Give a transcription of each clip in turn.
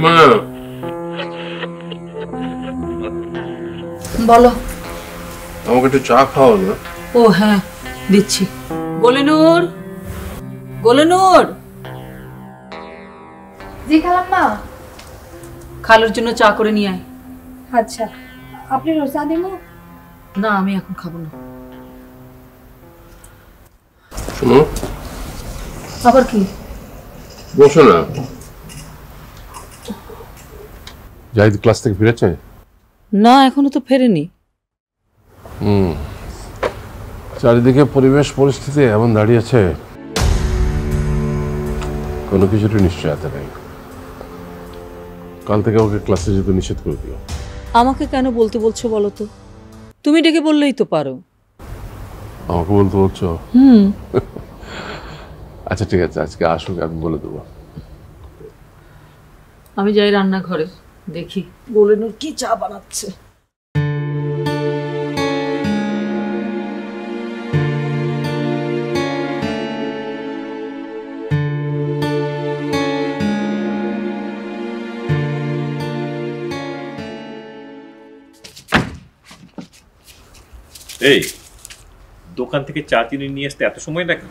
মা বলো। আমাকে একটু চা খাও না। ও হ্যাঁ দিচ্ছি। গোলেনুর, গোলেনুর। জি খালাম্মা। খালুর জন্য চা করে নিয়ে আয়। আচ্ছা, আপনি রোজা দেবো? না আমি এখন খাবো না। শোনো, আবার কি? বসো না। জাহিদ ক্লাস থেকে ফিরেছে? না এখনো তো ফেরেনি। চারিদিকে পরিবেশ পরিস্থিতি এমন দাঁড়িয়েছে, কোনো কিছুরই নিশ্চয়তা নেই। কাল থেকে ওকে ক্লাসে যেতে নিষেধ করে দিও। আমাকে কেন বলতে বলছো বলো তো? তুমি ডেকে বললেই তো পারো। আমাকে বলতে বলছো? আচ্ছা ঠিক আছে, আজকে আসুক, আমি বলে দেবো। আমি যাই রান্নাঘরে, দেখি গোলেনুর কি চা বানাচ্ছে। এই দোকান থেকে চা চিনি নিয়ে আসতে এত সময় নাকি?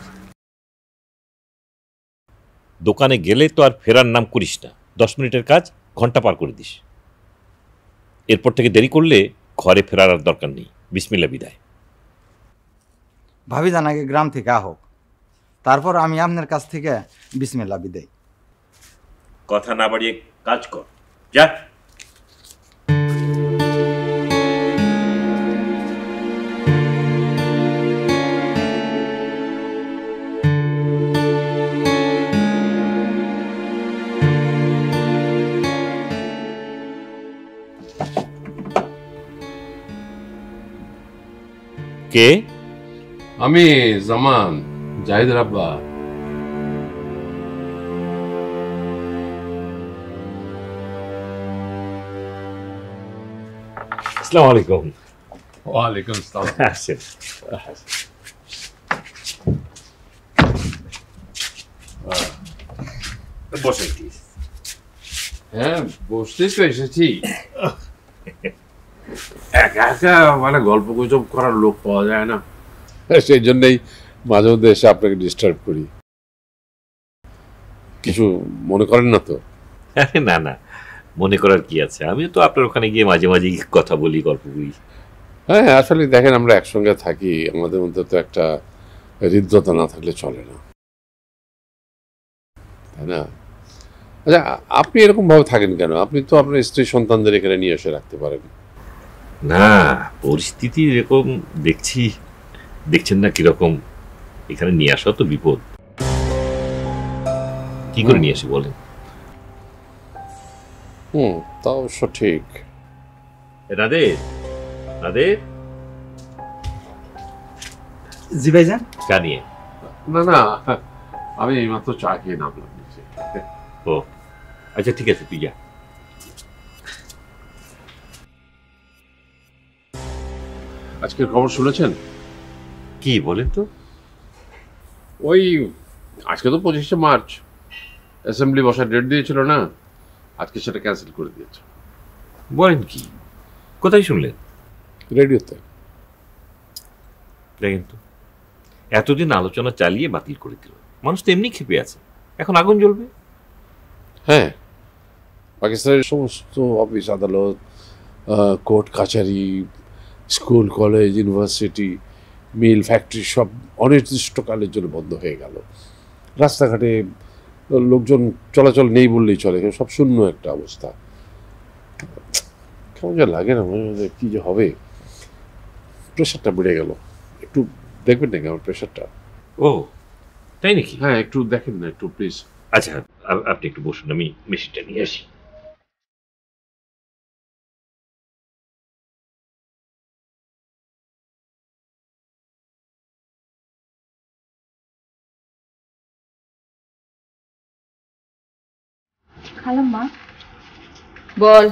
দোকানে গেলে তো আর ফেরার নাম করিস না। 10 মিনিটের কাজ ঘন্টা পার করে দিস। এরপর থেকে দেরি করলে ঘরে ফেরার আর দরকার নেই। বিসমিল্লাহ, বিদায়। ভাবি জান আগে গ্রাম থেকে আহক, তারপর আমি আপনার কাছ থেকে বিসমিল্লাহ বিদায়। কথা না বাড়িয়ে কাজ কর, যা। কে? আমি জামান, জাহিদের আব্বা। আসসালামু আলাইকুম। ওয়ালাইকুম আসসালাম। আসেন। বসেন প্লিজ। হ্যাঁ বসতেই তো এসেছি। একা একা মানে গল্প গুজব করার লোক পাওয়া যায় না, সেই জন্যই মাঝে মধ্যে এসে আপনাকে ডিস্টার্ব করি। কিছু মনে করেন না তো? না না, মনে করার কি আছে, আমি তো আপনার ওখানে গিয়ে মাঝে মাঝে কথা বলি, গল্প করি। হ্যাঁ আসলে দেখেন, আমরা একসঙ্গে থাকি, আমাদের মধ্যে তো একটা হৃদ্যতা না থাকলে চলে না, তাই না? আচ্ছা আপনি এরকম ভাবে থাকেন কেন? আপনি তো আপনার স্ত্রী সন্তানদের এখানে নিয়ে এসে রাখতে পারেন। না, পরিস্থিতি এরকম দেখছি, দেখছেন না কিরকম, এখানে নিয়ে আসা তো বিপদ। কি করে নিয়ে আসি বলেন? তা অবশ্য ঠিক। রাধে, রাধে। জি ভাইজান। চা নিয়ে। না না, আমি এইমাত্র চা খেয়ে নামলাম নিচে। ও আচ্ছা ঠিক আছে, তুই যা। আজকের খবর শুনেছেন? কি বলেন তো? ওই আজকে তো 25শে মার্চ, অ্যাসেম্বলি বসার ডেট দিয়েছিল না, আজকে সেটা ক্যান্সেল করে দিয়েছে। বলেন কি? কোথায় শুনলেন? রেডিওতে। দেখেন তো, এতদিন আলোচনা চালিয়ে বাতিল করে দিল। মানুষ তো এমনি ক্ষেপে আছে, এখন আগুন জ্বলবে। হ্যাঁ, পাকিস্তানের সমস্ত অফিস আদালত, কোর্ট কাছারি, school college university, mill factory সব অনির্দিষ্টকালের জন্য বন্ধ হয়ে গেল। রাস্তাঘাটে লোকজন চলাচল নেই বললেই চলে, সব শূন্য একটা অবস্থা। কেমন যা লাগে না, কি যে হবে। প্রেশারটা বেড়ে গেল। একটু দেখবেন নাকি আমার প্রেশারটা? ও তাই নাকি? হ্যাঁ একটু দেখেন না, একটু প্লিজ। আচ্ছা আপনি একটু বসুন, আমি মেশিনটা নিয়ে আসি। খালাম্মা বল।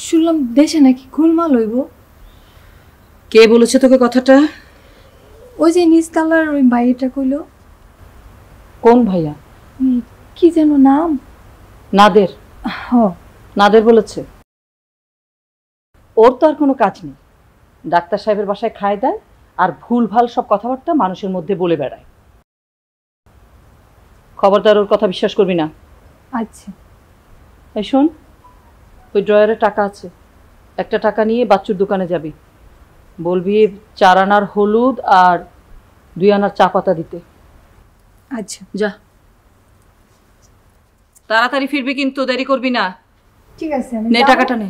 শুনলাম দেশে নাকি গোলমাল হইব। কে বলেছে তোকে কথাটা? ওই যে নিচতলার ওই ভাইটা কইলো। কোন ভাইয়া? কি যেন নাম? নাদের। হ। নাদের বলেছে? ওর তো আর কোনো কাজ নেই, ডাক্তার সাহেবের বাসায় খায় দেয় আর ভুলভাল সব কথাবার্তা মানুষের মধ্যে বলে বেড়ায়। খবরদার ওর কথা বিশ্বাস করবি না। আচ্ছা। এই শোন, ওই ড্রয়ারে টাকা আছে, একটা টাকা নিয়ে বাচ্চুর দোকানে যাবি, বলবি 4 আনার হলুদ আর 2 আনার চা পাতা দিতে। আচ্ছা যা, তাড়াতাড়ি ফিরবি কিন্তু, দেরি করবি না। ঠিক আছে, আমি নে যাবো। টাকাটা নে।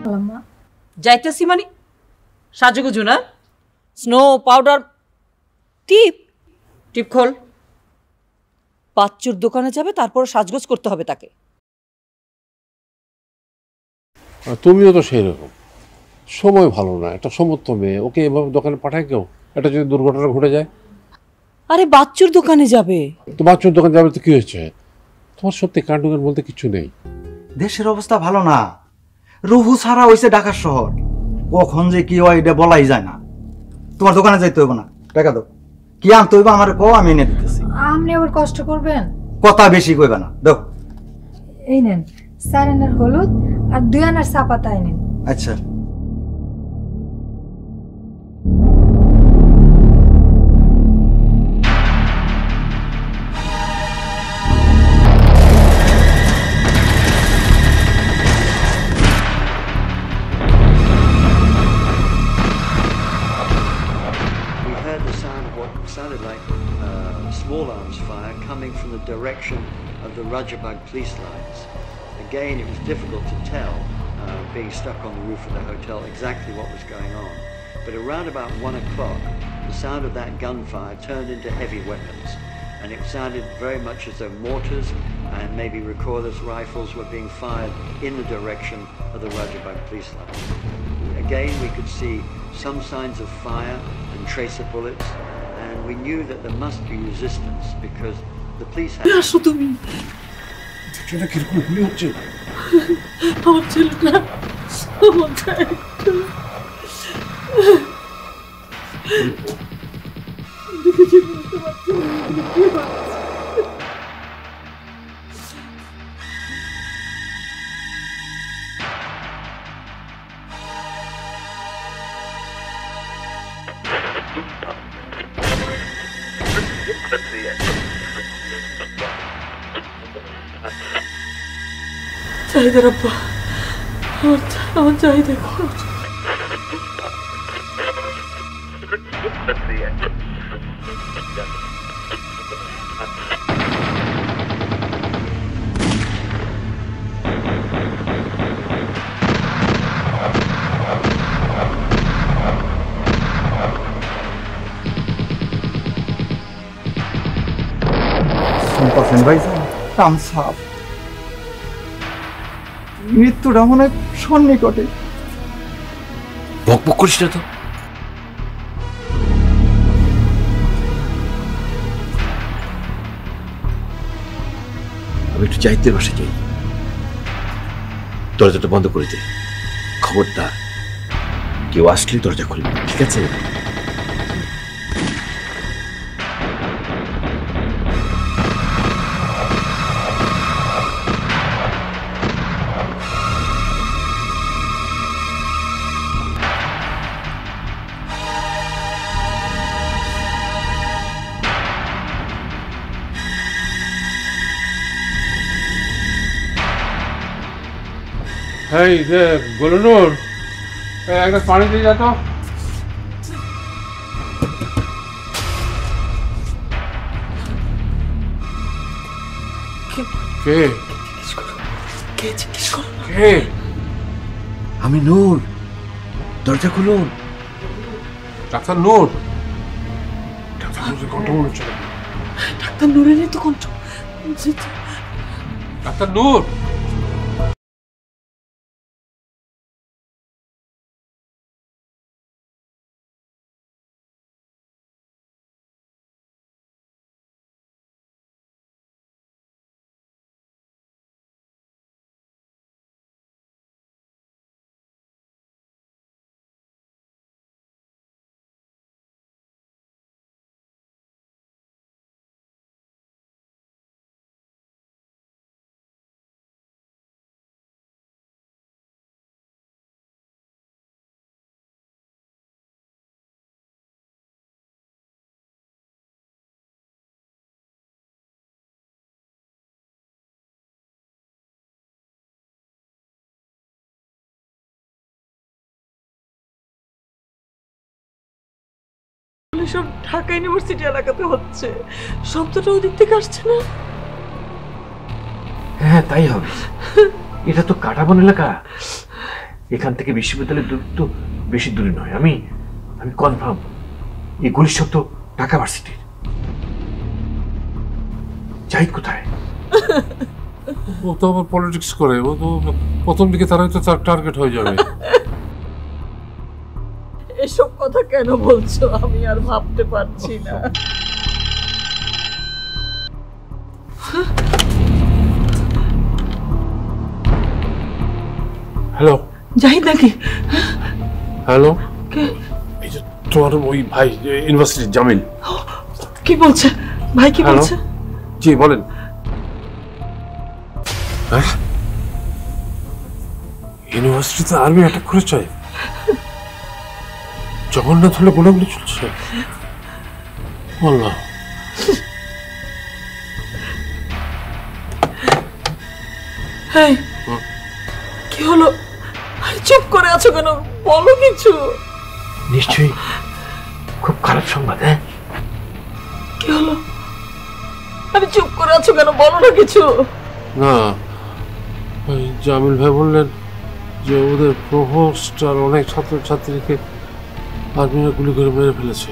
খালাম্মা, যাইতেছি মানে সাজুগুজু না? স্নো পাউডার টিপ টিপ খোল। বাচ্চুর দোকানে যাবে, তারপর সাজগোজ করতে হবে তাকে। আর তুমিও তো সেই রকম, সময় ভালো না, একটা সমর্থ মেয়ে, ওকে এভাবে দোকানে পাঠায় কেউ? এটা যদি দুর্ঘটনা ঘটে যায়? আরে বাচ্চুর দোকানে যাবে। তো বাচ্চুর দোকানে যাবে তো কি হয়েছে? তোমার সত্যি কাণ্ডজ্ঞান বলতে কিছু নেই। দেশের অবস্থা ভালো না, রুহু ছাড়া হইছে ঢাকার শহর, কখন যে কি হয় এটা বলাই যায় না। তোমার দোকানে যাইতে হইব না, টাকা দাও। কি আনতে হইব আমার কও, আমি এনে দিতেছি। আপনি আবার কষ্ট করবেন? কথা বেশি কইবা না, দাও। এই নেন 4 আনার হলুদ আর 2 আনার চা পাতা এনেন। আচ্ছা। We heard the sound of what sounded like small arms fire coming from the direction of the Rajabag police lines. Again, it was difficult to tell, being stuck on the roof of the hotel, exactly what was going on. But around about 1 o'clock, the sound of that gunfire turned into heavy weapons, and it sounded very much as though mortars and maybe recoilless rifles were being fired in the direction of the Rajabag police lines. Again, we could see some signs of fire and tracer bullets, and we knew that there must be resistance because the police had... সেটা কিরকম গুলি হচ্ছে? আমার ছেলেটা চাহিদা রাব্বা, আমার চাহিদা। শুনতেছেন ভাইজান, কাম সাপ, মৃত্যুটা মনে হয় সন্নিকটে। বক বক করিস না তো। আমি একটু জাহিদের বাসে যাই, দরজাটা বন্ধ করে দে। খবরদার কেউ আসলে দরজা খুলবে, ঠিক আছে? এই যে গোলনুর, একটা পানি দিয়ে যা তো। কে কে? আমি নূর, দরজা খুলুন। ডাক্তার নূর? ডাক্তার নূরের কণ্ঠ মনে হচ্ছে। ডাক্তার নূরেরই তো কণ্ঠ। ডাক্তার নূর। এসব ঢাকা ইউনিভার্সিটি এলাকাতে হচ্ছে, শব্দটা ওদিক থেকে আসছে না? হ্যাঁ তাই হবে, এটা তো কাটাবন এলাকা, এখান থেকে বিশ্ববিদ্যালয়ের দূরত্ব বেশি দূরে নয়। আমি কনফার্ম এই গলির শব্দ ঢাকা ভার্সিটির। জাহিদ কোথায়? ও তো আবার পলিটিক্স করে, ও তো প্রথম দিকে তারাই তো তার টার্গেট হয়ে যাবে। এসব কথা কেন বলছো? আমি আর ভাবতে পারছি না। হ্যালো জাহিদ নাকি? হ্যালো, কে? এই যে তোমার ওই ভাই ইউনিভার্সিটির জামিল। কি বলছে ভাই? কি বলছে? জি বলেন। হ্যাঁ, ইউনিভার্সিটিতে আর্মি অ্যাটাক করেছে, জগন্নাথ হলে গোলাগুলি চলছে। বললাম কি হলো? চুপ করে আছো কেন? বলো কিছু। নিশ্চয়ই খুব খারাপ সংবাদ। হ্যাঁ কি হলো? আমি চুপ করে আছো কেন? বলো না কিছু। না, ওই জামিল ভাই বললেন যে ওদের প্রভোস্ট আর অনেক ছাত্রছাত্রীকে আর্মিরা গুলি করে মেরে ফেলেছে।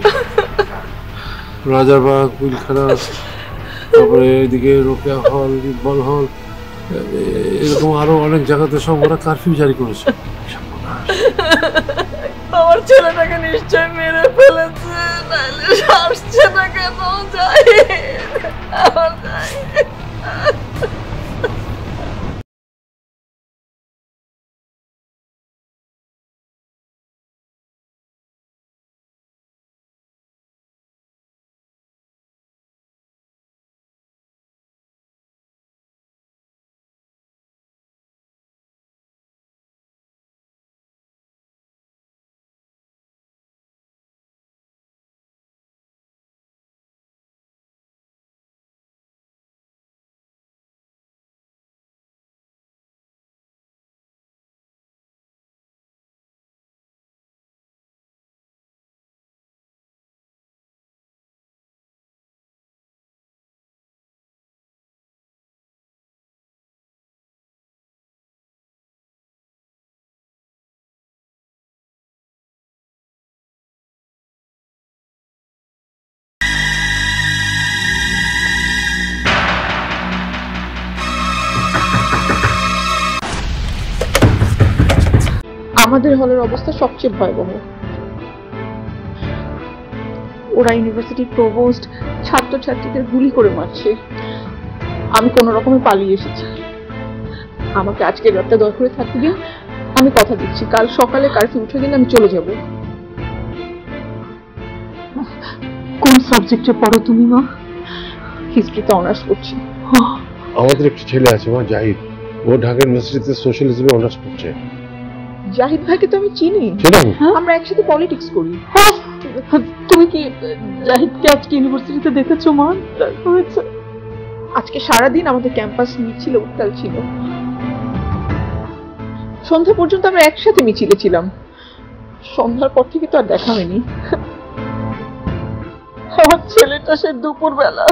রাজারবাগ, পিলখানা, তারপরে এদিকে রোকেয়া হল, ইকবাল হল, এরকম আরো অনেক জায়গাতে সব ওরা কারফিউ জারি করেছে। আমার ছেলেটাকে নিশ্চয় মেরে ফেলেছে, নাইলে আসছে না কেন? যাই আমার যাই। আমাদের হলের অবস্থা সবচেয়ে ভয়াবহ। ওরা ইউনিভার্সিটির প্রভোস্ট ছাত্রছাত্রীদের গুলি করে মারছে। আমি কোনো রকমে পালিয়ে এসেছি। আমাকে আজকে রাতটা দয়া করে থাকতে দিন, আমি কথা দিচ্ছি কাল সকালে কারফিউ উঠে দিন আমি চলে যাব। কোন সাবজেক্টে পড়ো তুমি মা? হিস্ট্রিতে অনার্স করছি। আমাদের একটা ছেলে আছে মা, জাহিদ, ও ঢাকা ইউনিভার্সিটিতে সোশ্যালিজমে অনার্স করছে। জাহিদ ভাইকে তো আমি চিনি, আমরা একসাথে পলিটিক্স করি। তুমি কি জাহিদকে আজকে ইউনিভার্সিটিতে দেখেছো মা? হয়েছে আজকে সারাদিন আমাদের ক্যাম্পাস মিছিল উত্তাল ছিল। সন্ধ্যা পর্যন্ত আমরা একসাথে মিছিলে ছিলাম। সন্ধ্যার পর থেকে তো আর দেখা হয়নি। আমার ছেলেটা সে দুপুর বেলা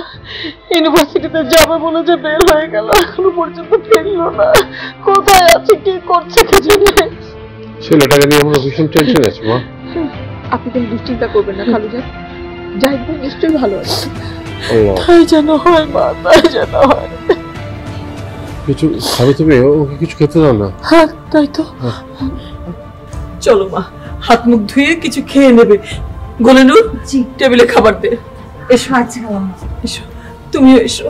ইউনিভার্সিটিতে যাবে বলে যে বের হয়ে গেল, এখনো পর্যন্ত ফিরলো না। কোথায় আছে, কি করছে কে জানে। ছেলেটাকে নিয়ে আমরা ভীষণ টেনশন আছে মা। আপনি কোনো দুশ্চিন্তা করবেন না খালুজান, জাহিদ ভাই নিশ্চয়ই ভালো আছে। তাই যেন হয় মা, তাই যেন হয়। কিছু খাবে তুমি? ওকে কিছু খেতে দাও না। হ্যাঁ তাই তো। চলো মা, হাত মুখ ধুয়ে কিছু খেয়ে নেবে। গোলেনুর, জি টেবিলে খাবার দে। এসো। আচ্ছা এসো, তুমিও এসো।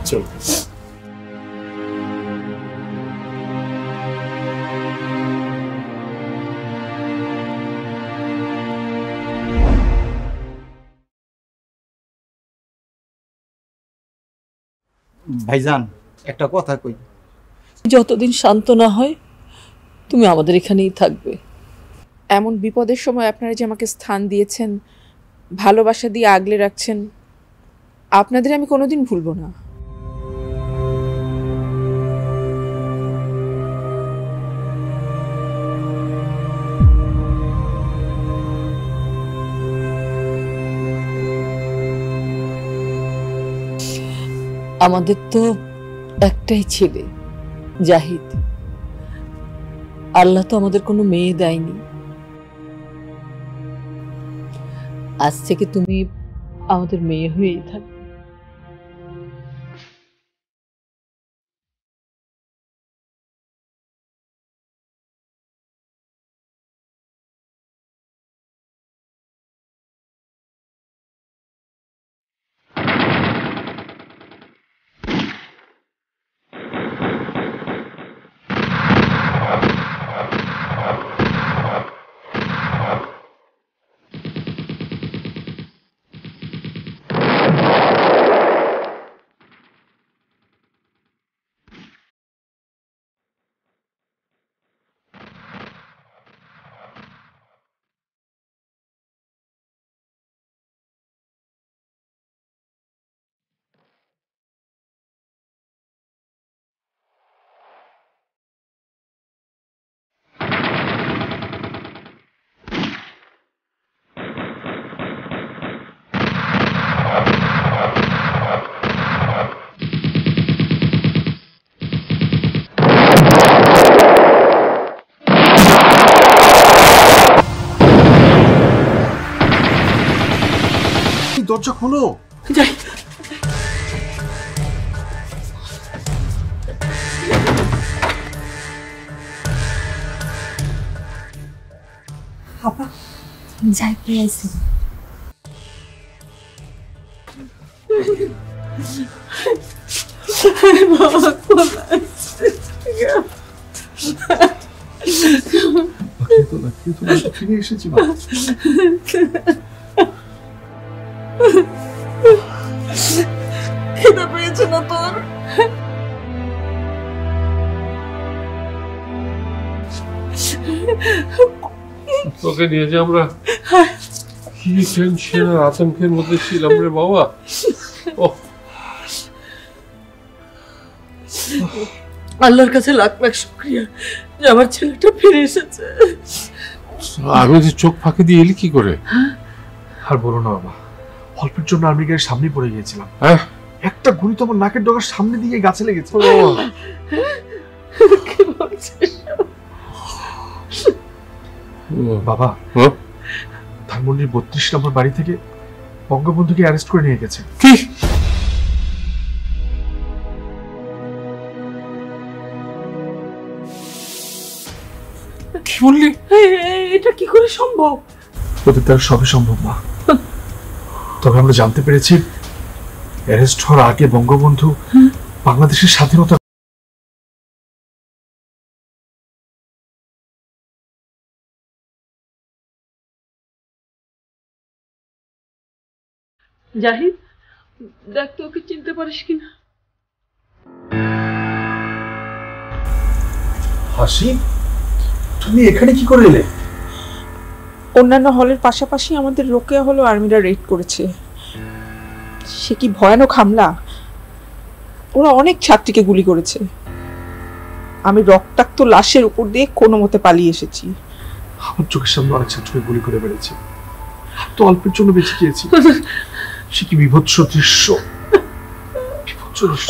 চলো। ভাইজান একটা কথা কই, যতদিন শান্ত না হয় তুমি আমাদের এখানেই থাকবে। এমন বিপদের সময় আপনারা যে আমাকে স্থান দিয়েছেন, ভালোবাসা দিয়ে আগলে রাখছেন, আপনাদের আমি কোনোদিন ভুলবো না। আমাদের তো একটাই ছেলে, জাহিদ। আল্লাহ তো আমাদের কোনো মেয়ে দেয়নি। আজ থেকে তুমি আমাদের মেয়ে হয়েই থাকবে। দরজা খোলো। যাই। আপা যাই পেয়েছি। ফিরে এসেছি। খিদে পেয়েছে না তোর? তোকে নিয়ে যে আমরা কি টেনশন আর আতঙ্কের মধ্যে ছিলাম রে বাবা। আল্লাহর কাছে লাখ লাখ শুকরিয়া যে আমার ছেলেটা ফিরে এসেছে। আমি যে চোখ ফাঁকি দিয়ে এলি কি করে? আর বলো না বাবা, অল্পের জন্য আমি গায়ের সামনে পড়ে গিয়েছিলাম। হ্যাঁ, একটা গুলি তো আমার নাকের ডগার সামনে দিয়ে গাছে লেগেছে। বাবা, ধানমন্ডির 32 নম্বর বাড়ি থেকে বঙ্গবন্ধুকে অ্যারেস্ট করে নিয়ে গেছে। কি? কি বললি? এটা কি করে সম্ভব? ওদের দ্বারা সবই সম্ভব না। তবে আমরা জানতে পেরেছি অ্যারেস্ট হওয়ার আগে বঙ্গবন্ধু বাংলাদেশের স্বাধীনতা জাহিদ, দেখ তো ওকে চিনতে পারিস কিনা। হাসি, তুমি এখানে কি করে এলে? অন্যান্য হলের পাশাপাশি আমাদের রোকেয়া হলেও আর্মিরা রেড করেছে। সে কি ভয়ানক হামলা! ওরা অনেক ছাত্রীকে গুলি করেছে। আমি রক্তাক্ত লাশের উপর দিয়ে কোনো মতে পালিয়ে এসেছি। আমার চোখের সামনে অনেক ছাত্রকে গুলি করে বেড়েছে, তো অল্পের জন্য বেঁচে গিয়েছি। সে কি বিভৎস দৃশ্য, বিভৎস দৃশ্য।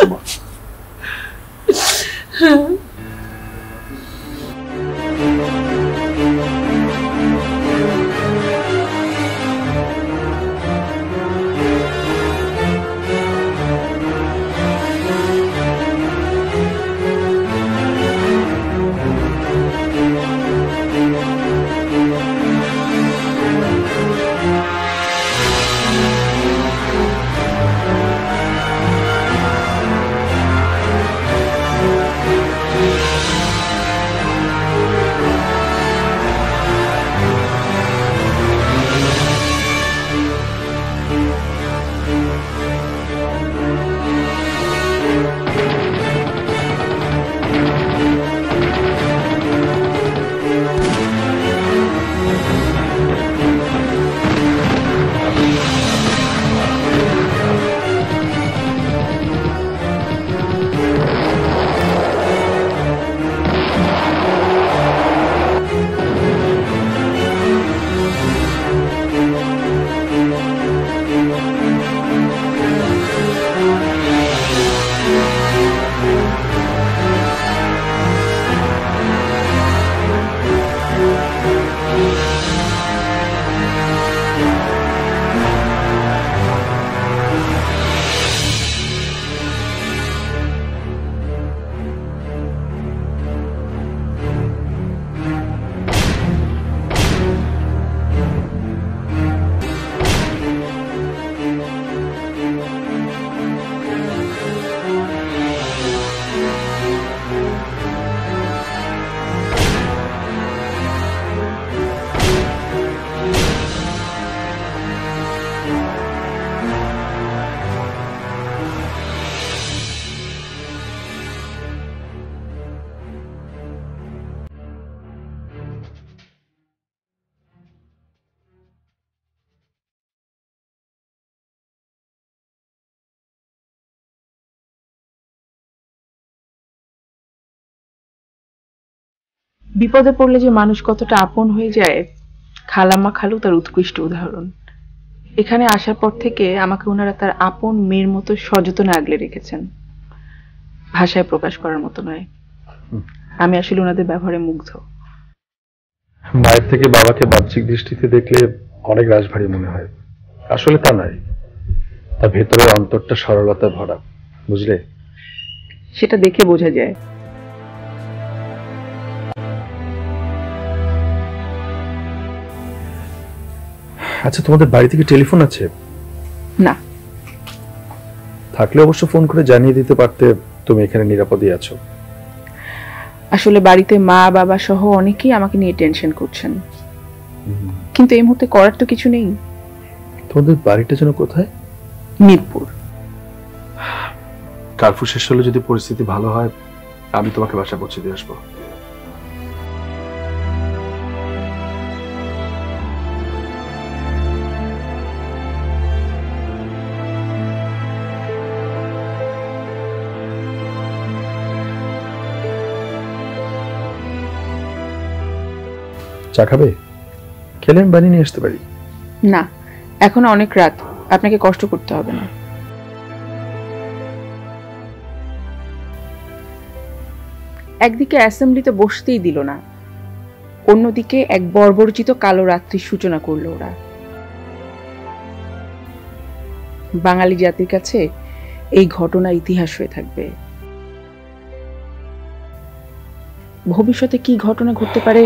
বিপদে পড়লে যে মানুষ কতটা আপন হয়ে যায়, খালাম্মা খালু তার উৎকৃষ্ট উদাহরণ। এখানে আসার পর থেকে আমাকে ওনারা তার আপন মেয়ের মতো সযত্নে আগলে রেখেছেন, ভাষায় প্রকাশ করার মতো নয়। আমি আসলে ওনাদের ব্যবহারে মুগ্ধ। মায়ের থেকে বাবাকে বাহ্যিক দৃষ্টিতে দেখলে অনেক রাশভারী মনে হয়, আসলে তা নয়। তার ভেতরের অন্তরটা সরলতায় ভরা, বুঝলে? সেটা দেখে বোঝা যায়। আচ্ছা, তোমাদের বাড়ি থেকে টেলিফোন আছে? না। থাকলে অবশ্য ফোন করে জানিয়ে দিতে পারতে তুমি এখানে নিরাপদে আছো। আসলে বাড়িতে মা বাবা সহ অনেকেই আমাকে নিয়ে টেনশন করছেন, কিন্তু এই মুহূর্তে করার তো কিছু নেই। তোমাদের বাড়িটা যেন কোথায়? মিরপুর। কার্ফু শেষ হলে যদি পরিস্থিতি ভালো হয়, আমি তোমাকে বাসা পৌঁছে দিয়ে আসবো। চা খাবে? খেলে আমি বানিয়ে নিয়ে আসতে পারি। না, এখন অনেক রাত, আপনাকে কষ্ট করতে হবে না। একদিকে অ্যাসেম্বলিতে বসতেই দিল না, অন্যদিকে এক বর্বরচিত কালো রাত্রির সূচনা করলো ওরা। বাঙালি জাতির কাছে এই ঘটনা ইতিহাস হয়ে থাকবে। ভবিষ্যতে কি ঘটনা ঘটতে পারে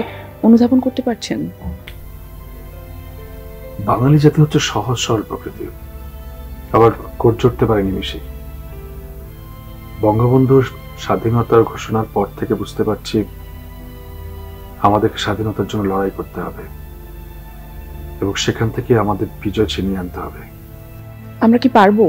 অনুধাবন করতে পারছেন? বাঙালি জাতি হচ্ছে সহজ সরল প্রকৃতি, আবার কোট জড়তে পারে নিমিশে। বঙ্গবন্ধুর স্বাধীনতার ঘোষণার পর থেকে বুঝতে পারছি আমাদেরকে স্বাধীনতার জন্য লড়াই করতে হবে এবং সেখান থেকে আমাদের বিজয় ছিনিয়ে আনতে হবে। আমরা কি পারবো?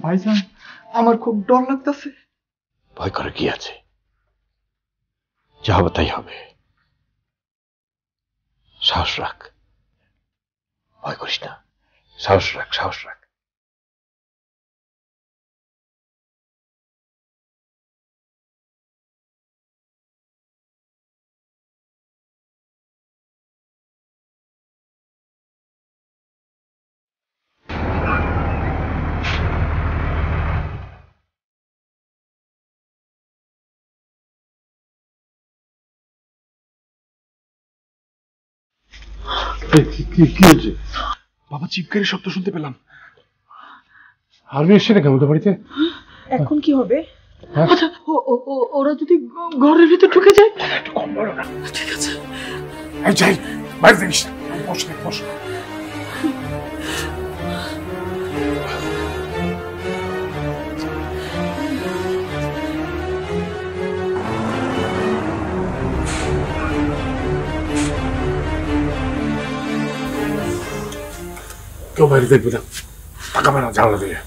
ভাইজান, আমার খুব ডর লাগতেছে। ভয় করে কি আছে? যা হবে তাই হবে। সাহস রাখ, ভয় করিস না। সাহস রাখ, সাহস রাখ। কি হয়েছে বাবা? চিৎকারের শব্দ শুনতে পেলাম। আর্মি এসছে নাকি আমাদের বাড়িতে? এখন কি হবে? আচ্ছা, ওরা যদি ঘরের ভিতর ঢুকে যায়? একটু কম বলো না। ঠিক আছে, যাই, বাইরে থাকিস না। বস না, বস। কেউ বাইরে দেখবে না, তাকাবে না জানলা দিয়ে।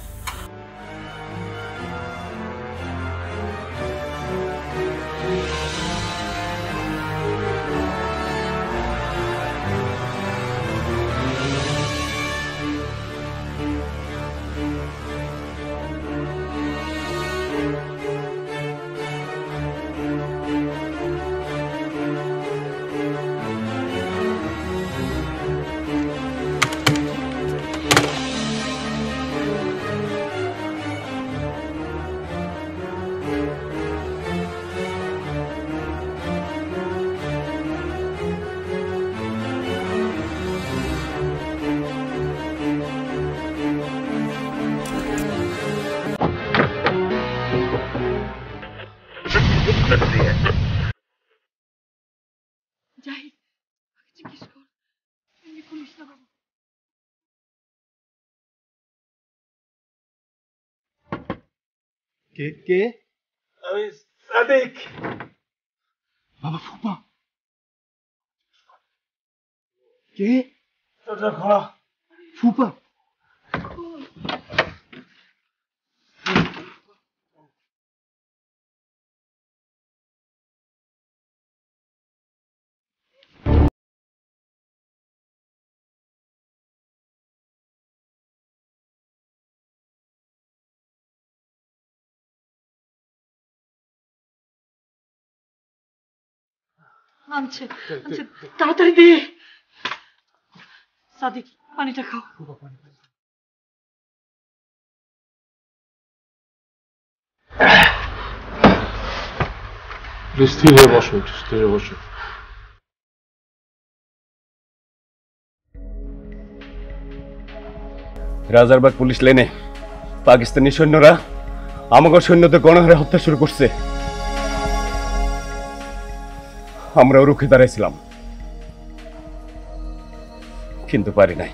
কে কে? আমি সাদিক। বাবা ফুপা কে? ফুপা আনছে আনছে, তাড়াতাড়ি দে। সাদিক পানিটা খাও। স্থির হয়ে বসো, স্থির হয়ে বসো। রাজারবাগ পুলিশ লাইনে পাকিস্তানি সৈন্যরা আমাকে সৈন্যদের গণহারে হত্যা শুরু করছে। আমরাও রুখে দাঁড়াইছিলাম, কিন্তু পারি নাই,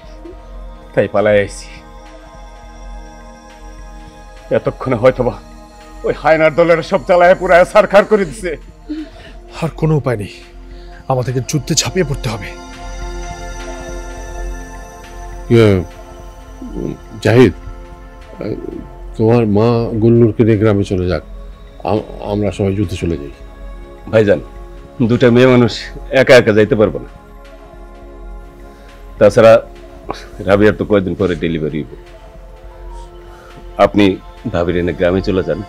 তাই পালাই আইছি। এতক্ষণে হয়তোবা ওই হায়নার দলের সব চালায় পুরায় সারখার করে দিছে। আর কোনো উপায় নেই, আমাদেরকে যুদ্ধে ঝাঁপিয়ে পড়তে হবে। জাহিদ, তোমার মা গুল্লুরকে নিয়ে গ্রামে চলে যাক, আমরা সবাই যুদ্ধে চলে যাই। ভাইজান, দুটা মেয়ে মানুষ একা একা যাইতে পারবো না। তাছাড়া রাবিয়ার তো কয়েকদিন পরে ডেলিভারি হইব। আপনি ভাবির এনে গ্রামে চলে যান।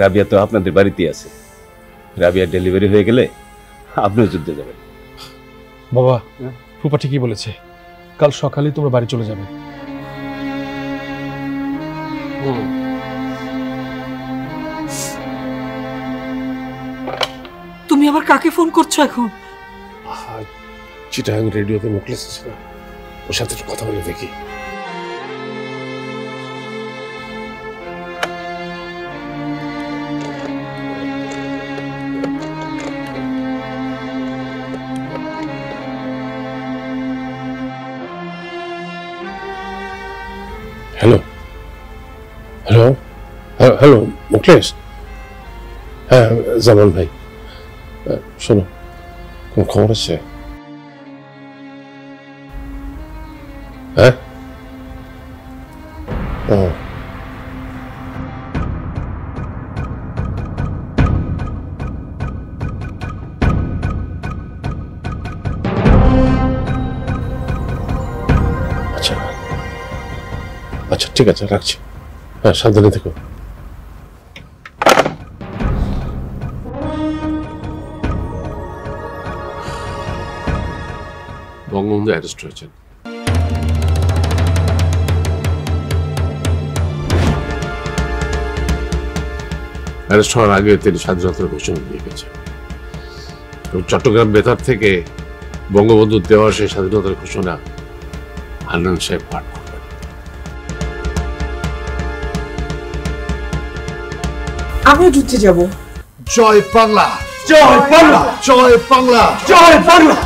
রাবিয়া তো আপনাদের বাড়িতেই আছে। রাবিয়ার ডেলিভারি হয়ে গেলে আপনিও যুদ্ধে যাবেন। বাবা, ফুপা ঠিকই বলেছে, কাল সকালেই তোমরা বাড়ি চলে যাবে। তুমি আবার কাকে ফোন করছো এখন? চিটাগাং রেডিওতে মুখলেস আছে না, ওর সাথে একটু কথা বলে দেখি। Hello hello hello Mukhlesh. হ্যাঁ জামান ভাই, শোনো, কোন খবর আছে? হ্যাঁ, ও আচ্ছা আচ্ছা, ঠিক আছে, রাখছি। হ্যাঁ, সাবধানে থেকো। বঙ্গবন্ধু অ্যারেস্ট হয়েছেন। অ্যারেস্ট হওয়ার আগে তিনি স্বাধীনতার ঘোষণা দিয়ে গেছেন। চট্টগ্রাম বেতার থেকে বঙ্গবন্ধুর দেওয়া সেই স্বাধীনতার ঘোষণা হান্নান সাহেব পাঠ করবেন। আমিও যুদ্ধে যাব। জয় বাংলা, জয় বাংলা, জয় বাংলা, জয় বাংলা।